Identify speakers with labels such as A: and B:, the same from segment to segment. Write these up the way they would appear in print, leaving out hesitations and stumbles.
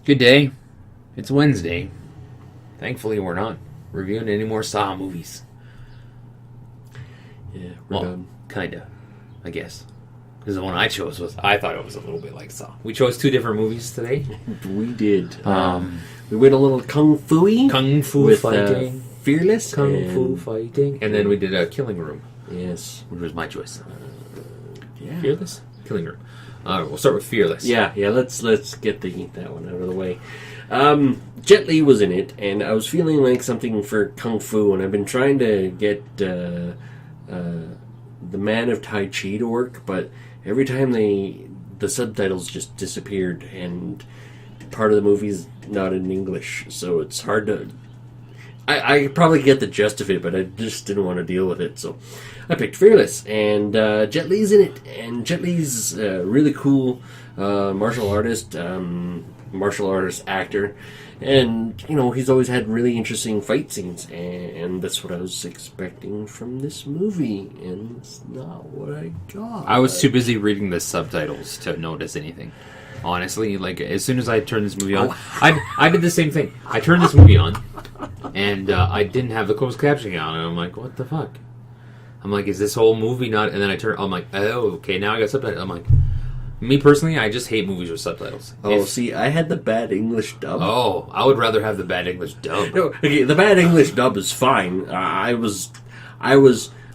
A: Good day. It's Wednesday. Thankfully, we're not reviewing any more Saw movies.
B: Yeah, we're done.
A: Kinda, I guess. Because the one I chose I thought it was a little bit like Saw. We chose two different movies today.
B: We did. We went a little kung fu-y.
A: Kung Fu
B: with,
A: fighting.
B: Fearless.
A: Kung Fu fighting. And then we did a Killing Room.
B: Yes.
A: Which was my choice.
B: Yeah.
A: Fearless? Killing Room. We'll start with Fearless.
B: Yeah. Let's get that one out of the way. Jet Li was in it, and I was feeling like something for kung fu, and I've been trying to get the Man of Tai Chi to work, but every time the subtitles just disappeared, and part of the movie's not in English, so it's hard to. I probably get the gist of it, but I just didn't want to deal with it, so I picked Fearless, and Jet Li's in it, and Jet Li's really cool martial artist actor, and he's always had really interesting fight scenes, and that's what I was expecting from this movie, and it's not what I got.
A: I was too busy reading the subtitles to notice anything. Honestly, like as soon as I turned this movie on, I did the same thing. I turned this movie on, and I didn't have the closed captioning on, and I'm like, what the fuck? I'm like, is this whole movie not? And then I'm like, oh, okay, now I got subtitles. I'm like, me personally, I just hate movies with subtitles.
B: See, I had the bad English dub.
A: Oh, I would rather have the bad English dub.
B: No, okay, the bad English dub is fine. I was a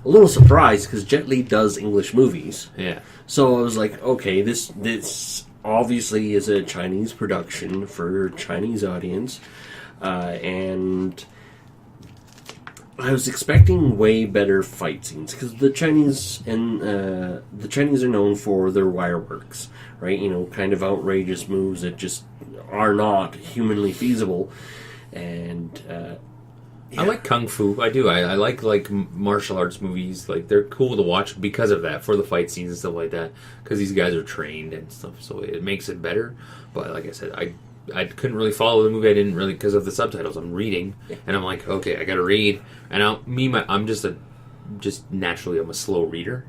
B: little surprised because Jet Li does English movies.
A: Yeah.
B: So I was like, okay, this obviously is a Chinese production for a Chinese audience, and I was expecting way better fight scenes because the Chinese are known for their wire works, right? Kind of outrageous moves that just are not humanly feasible, and
A: I like kung fu. I do. I like martial arts movies. Like they're cool to watch because of that, for the fight scenes and stuff like that. Because these guys are trained and stuff, so it makes it better. But like I said, I couldn't really follow the movie. I didn't really because of the subtitles. I'm reading, and I'm like, okay, I got to read. And I'm just naturally I'm a slow reader.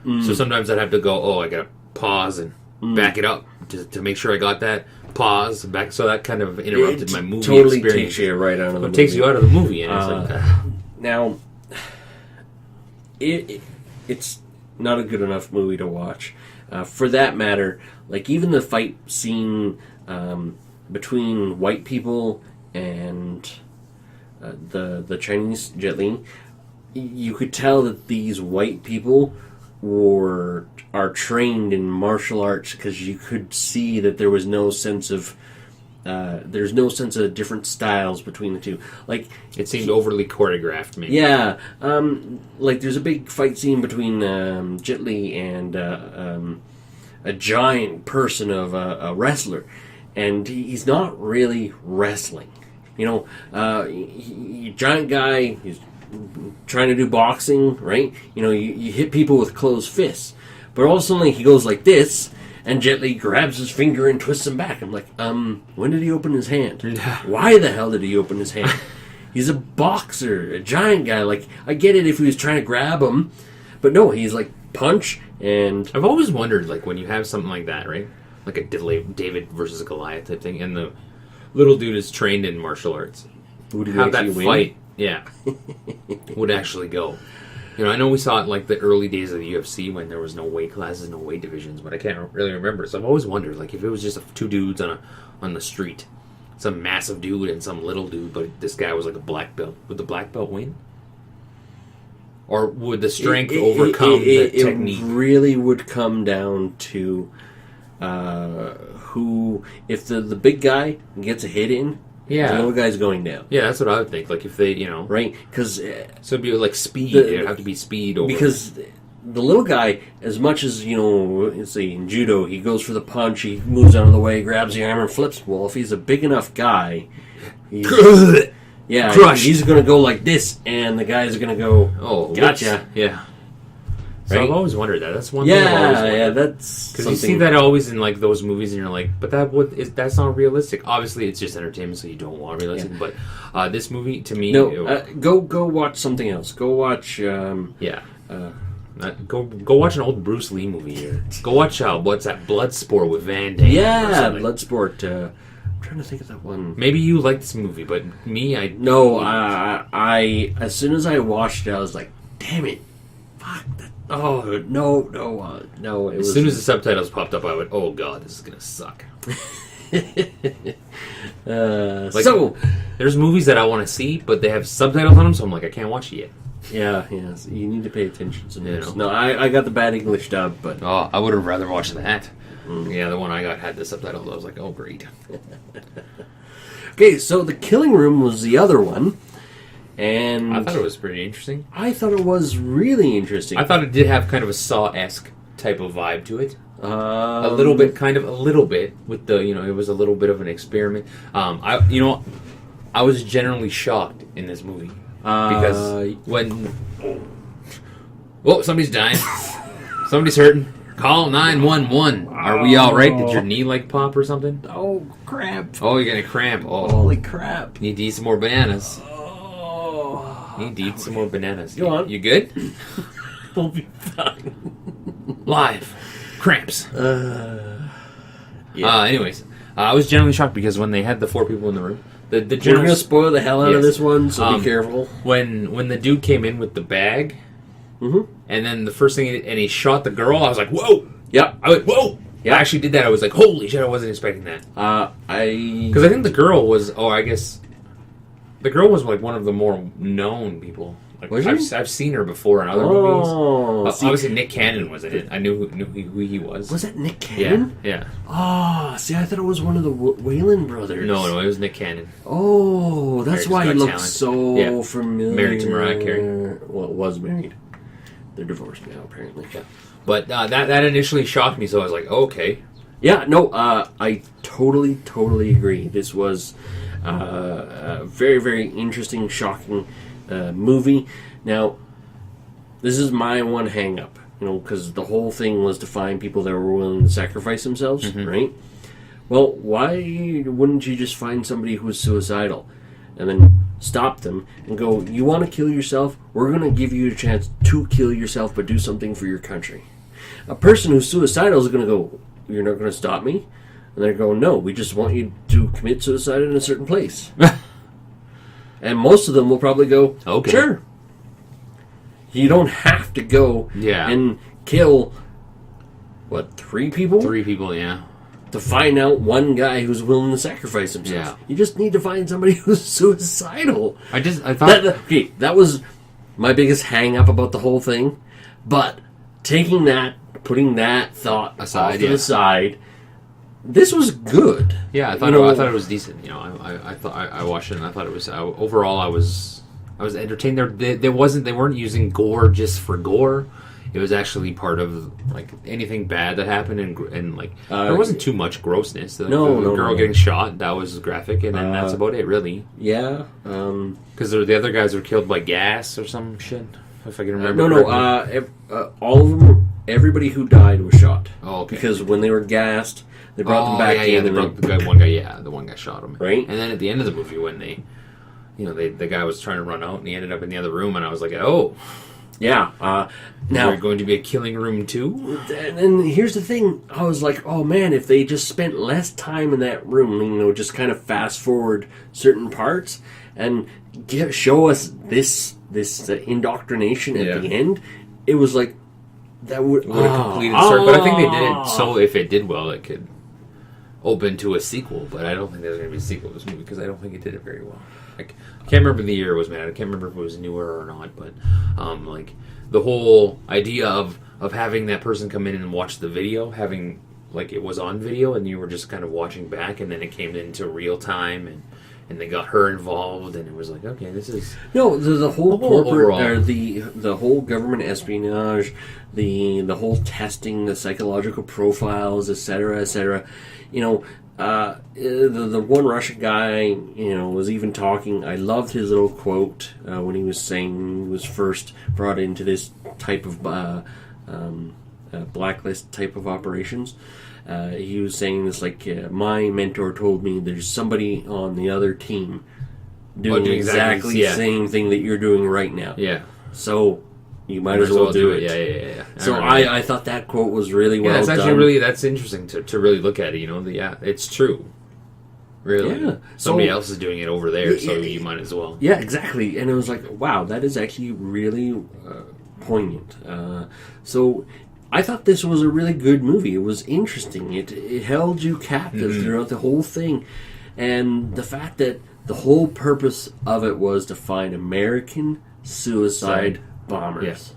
A: So sometimes I'd have to go. I got to pause and back it up to make sure I got that. Pause back, so that kind of interrupted my movie
B: totally
A: experience.
B: Takes you right out of the movie.
A: It takes you out of the movie, and it's like
B: now it's not a good enough movie to watch. For that matter, like even the fight scene between white people and the Chinese Jet Li, you could tell that these white people are trained in martial arts because you could see that there was no sense of different styles between the two. Like
A: it seemed overly choreographed, maybe.
B: Yeah, like there's a big fight scene between Jet Li and a giant person of a wrestler, and he's not really wrestling. Giant guy. He's trying to do boxing, right? You hit people with closed fists. But all of a sudden he goes like this, and Jet Li grabs his finger and twists him back. I'm like, when did he open his hand? Why the hell did he open his hand? He's a boxer, a giant guy. Like, I get it if he was trying to grab him, but no, he's like, punch, and...
A: I've always wondered, like, when you have something like that, right? Like a David versus Goliath type thing, and the little dude is trained in martial arts. How that fight, would actually go. I know we saw it like the early days of the UFC when there was no weight classes, no weight divisions, but I can't really remember. So I've always wondered, like, if it was just two dudes on the street, some massive dude and some little dude, but this guy was like a black belt. Would the black belt win? Or would the strength overcome the technique?
B: It really would come down to who, if the big guy gets a hit in, the little guy's going down.
A: Yeah, that's what I would think. Like if they,
B: right? Because
A: so it'd be like speed. It'd have to be speed over.
B: Because the little guy, as much as let's say in judo, he goes for the punch, he moves out of the way, grabs the arm, and flips. Well, if he's a big enough guy, he's going to go like this, and the guys are going to go,
A: "Oh,
B: gotcha."
A: Yeah. So
B: Right?
A: I've always wondered that. That's one thing I've always wondered.
B: Yeah, that's
A: because you see that always in like those movies, and you're like, but that's not realistic. Obviously, it's just entertainment, so you don't want realistic.
B: Yeah.
A: But this movie, to me,
B: go watch something else. Go watch.
A: Go watch an old Bruce Lee movie here. Go watch what's that, Bloodsport with Van Damme.
B: Yeah, Bloodsport. I'm trying to think of that one.
A: Maybe you like this movie, but me, I...
B: No, I as soon as I watched it, I was like, damn it. Fuck that. Oh, no.
A: As soon as the subtitles popped up, I went, oh god, this is going to suck. So there's movies that I want to see, but they have subtitles on them, so I'm like, I can't watch it yet.
B: Yeah. So you need to pay attention to this. No, I got the bad English dub, but
A: I would have rather watched that. Yeah, the one I got had the subtitles. I was like, oh great.
B: Okay, so The Killing Room was the other one, and
A: I thought it was pretty interesting.
B: I thought it was really interesting.
A: I thought it did have kind of a Saw-esque type of vibe to it. A little bit with the, it was a little bit of an experiment. I was generally shocked in this movie because when somebody's dying, somebody's hurting, call 911. Are we all right? Did your knee pop or something?
B: Oh, cramp!
A: Oh, you're gonna cramp! Oh,
B: holy crap!
A: Need to eat some more bananas.
B: Oh,
A: need to eat some more bananas.
B: Go on.
A: You good?
B: We'll be fine.
A: Live. Cramps.
B: Yeah.
A: Anyways, I was generally shocked because when they had the 4 people in the room, the
B: we're going to spoil the hell out of this one, so be careful.
A: When the dude came in with the bag,
B: and
A: then the first thing, and he shot the girl, I was like, whoa!
B: Yep.
A: I went, whoa! Yeah. I actually did that. I was like, holy shit, I wasn't expecting that. Because I think the girl was, the girl was one of the more known people. I've seen her before in other movies. Obviously, Nick Cannon was in it. I knew who he was.
B: Was that Nick Cannon?
A: Yeah.
B: Oh, see, I thought it was one of the Wayland brothers.
A: No, it was Nick Cannon.
B: Oh, that's why he looked so familiar.
A: Married to Mariah Carey.
B: Well, was married. They're divorced now, apparently.
A: Yeah. But that initially shocked me, so I was like, oh, okay.
B: Yeah, no, I totally agree. This was a very, very interesting, shocking movie. Now, this is my one hang-up, because the whole thing was to find people that were willing to sacrifice themselves, right? Well, why wouldn't you just find somebody who was suicidal and then stop them and go, you want to kill yourself? We're going to give you a chance to kill yourself, but do something for your country. A person who's suicidal is going to go, you're not going to stop me? And they're going, no, we just want you to commit suicide in a certain place. And most of them will probably go,
A: okay,
B: sure. You don't have to go and kill, 3 people?
A: 3 people, yeah.
B: To find out one guy who's willing to sacrifice himself. Yeah. You just need to find somebody who's suicidal.
A: I thought...
B: That was my biggest hang-up about the whole thing. But taking that, putting that thought aside, to the side... This was good.
A: Yeah, I thought it was decent. I watched it and I thought it was overall. I was entertained. They weren't using gore just for gore. It was actually part of anything bad that happened and there wasn't too much grossness. The girl getting shot, that was graphic, and then that's about it, really.
B: Yeah.
A: Because the other guys were killed by gas or some shit. If I can remember.
B: All of them. Everybody who died was shot.
A: Oh, okay.
B: Because when they were gassed. They brought them back in.
A: They brought the one guy shot him.
B: Right.
A: And then at the end of the movie, when the guy was trying to run out and he ended up in the other room, and I was like, oh.
B: Yeah.
A: Now there's going to be a killing room too?
B: And here's the thing. I was like, oh man, if they just spent less time in that room, just kind of fast forward certain parts and show us this indoctrination at the end, it was like, that would have
A: completed the story. But I think they did it so if it did well, it could open to a sequel, but I don't think there's going to be a sequel to this movie because I don't think it did it very well. I can't remember the year it was made. I can't remember if it was newer or not, but the whole idea of having that person come in and watch the video, having it was on video and you were just kind of watching back, and then it came into real time and they got her involved, and it was like, okay, this is
B: the whole corporate or the whole government espionage, the whole testing, the psychological profiles, etc., etc. The one Russian guy, was even talking. I loved his little quote when he was saying he was first brought into this type of blacklist type of operations. He was saying this my mentor told me there's somebody on the other team doing exactly the same thing that you're doing right now.
A: Yeah.
B: So you might as well do it.
A: Yeah.
B: So I thought that quote was really well done.
A: That's actually that's interesting to really look at it. It's true. Really?
B: Yeah.
A: Somebody else is doing it over there, so you might as well.
B: Yeah, exactly. And it was like, wow, that is actually really poignant. So I thought this was a really good movie. It was interesting. It held you captive throughout the whole thing. And the fact that the whole purpose of it was to find American suicide bombers.
A: Yes.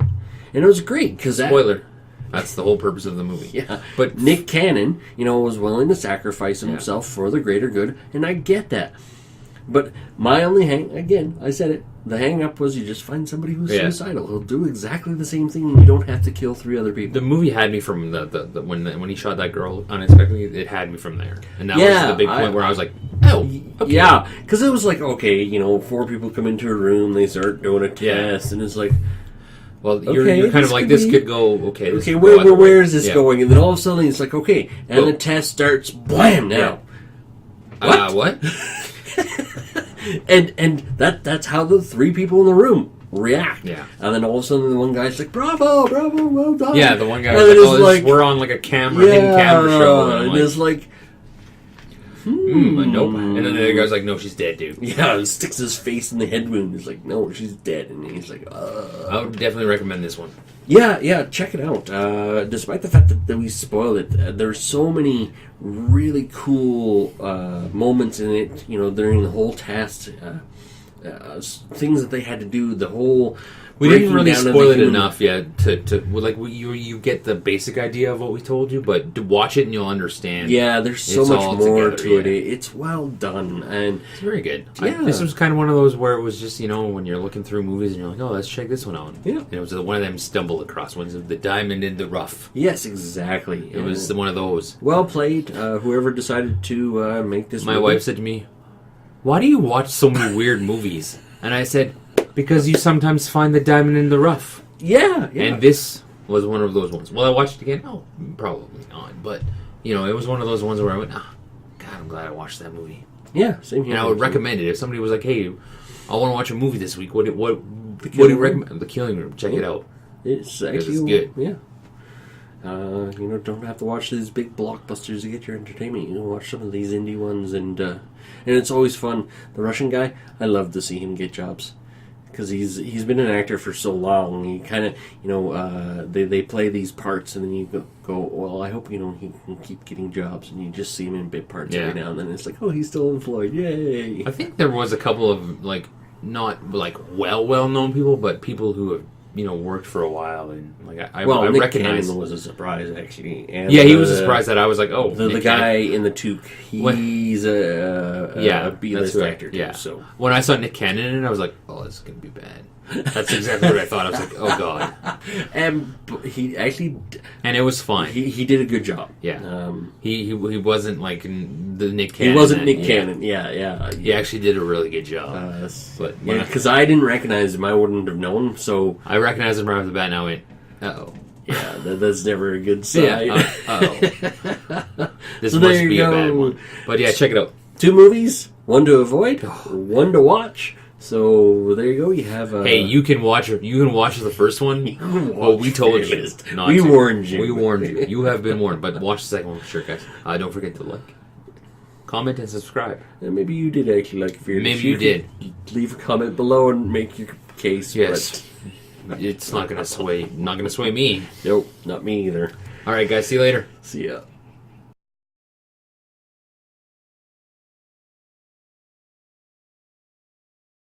B: And it was great because
A: Spoiler. That's the whole purpose of the movie.
B: Yeah.
A: But
B: Nick Cannon, was willing to sacrifice himself for the greater good, and I get that. But my only I said it, the hang-up was you just find somebody who's suicidal. He'll do exactly the same thing, and you don't have to kill 3 other people.
A: The movie had me from when he shot that girl unexpectedly. It had me from there, and that was the big point where I was like, "Oh, okay.
B: Yeah," because it was like, okay, 4 people come into a room, they start doing a test, and it's like,
A: well, you're kind of like, this could go, okay.
B: Okay, where is this going? And then all of a sudden it's like, okay, and the test starts, blam, now.
A: What?
B: and that's how the 3 people in the room react.
A: Yeah.
B: And then all of a sudden the one guy's like, bravo, well done.
A: Yeah, the one guy was like, we're on like a hidden camera show.
B: And it's like,
A: nope. And then the other guy's like, no, she's dead, dude.
B: Yeah, he sticks his face in the head wound. He's like, no, she's dead. And he's like,
A: I would definitely recommend this one.
B: Yeah, check it out. Despite the fact that we spoiled it, there's so many really cool moments in it, during the whole test. Things that they had to do, the whole...
A: We didn't really spoil it enough yet to like you get the basic idea of what we told you, but to watch it and you'll understand.
B: Yeah, there's so much more to it. It's well done and
A: it's very good.
B: Yeah.
A: This was kind of one of those where it was just when you're looking through movies and you're like, oh, let's check this one out.
B: Yeah,
A: and it was one of them stumble across ones of the diamond in the rough.
B: Yes, exactly.
A: It was one of those.
B: Well played. Whoever decided to make this.
A: My wife said to me, "Why do you watch so many weird movies?" And I said, because you sometimes find the diamond in the rough.
B: Yeah.
A: And this was one of those ones. Will I watch it again? No, probably not. But, it was one of those ones where I went, God, I'm glad I watched that movie.
B: Yeah, same here.
A: And I would recommend it. If somebody was like, hey, I want to watch a movie this week, what do you recommend? The Killing Room. Check it out.
B: It's actually
A: good.
B: Yeah. Don't have to watch these big blockbusters to get your entertainment. You can watch some of these indie ones, and it's always fun. The Russian guy, I love to see him get jobs because he's been an actor for so long. He kind of they play these parts, and then you go, well, I hope he can keep getting jobs, and you just see him in bit parts every now and then. It's like, oh, he's still employed, yay!
A: I think there was a couple of not well known people, but people who have worked for a while, and I
B: Nick
A: recognize.
B: Cannon was a surprise, actually. And
A: he was a surprise that I was like, oh,
B: the guy in the toque, he's a B-list actor too.
A: Yeah.
B: So
A: when I saw Nick Cannon in it, I was like, oh, this is gonna be bad. That's exactly what I thought. I was like, oh god.
B: And he actually,
A: and it was fine.
B: He did a good job.
A: Yeah. He wasn't like the Nick Cannon.
B: He wasn't Nick Cannon. Yeah.
A: He actually did a really good job.
B: But because I didn't recognize him, I wouldn't have known. So
A: I recognized him right off the bat, and I went, uh-oh.
B: Yeah, that's never a good sign.
A: Yeah. This must be a bad one. But yeah, check it out.
B: 2 movies, 1 to avoid, 1 to watch. So there you go. You have.
A: Hey, you can watch the first one. Oh, we told you.
B: We warned you.
A: We warned you. You have been warned. But watch the second one for sure, guys. Don't forget to like, comment, and subscribe.
B: And maybe you did actually like.
A: Maybe you did.
B: Leave a comment below and make your case.
A: Yes. But it's not gonna sway. Not gonna sway me.
B: Nope, not me either.
A: All right, guys. See you later.
B: See ya.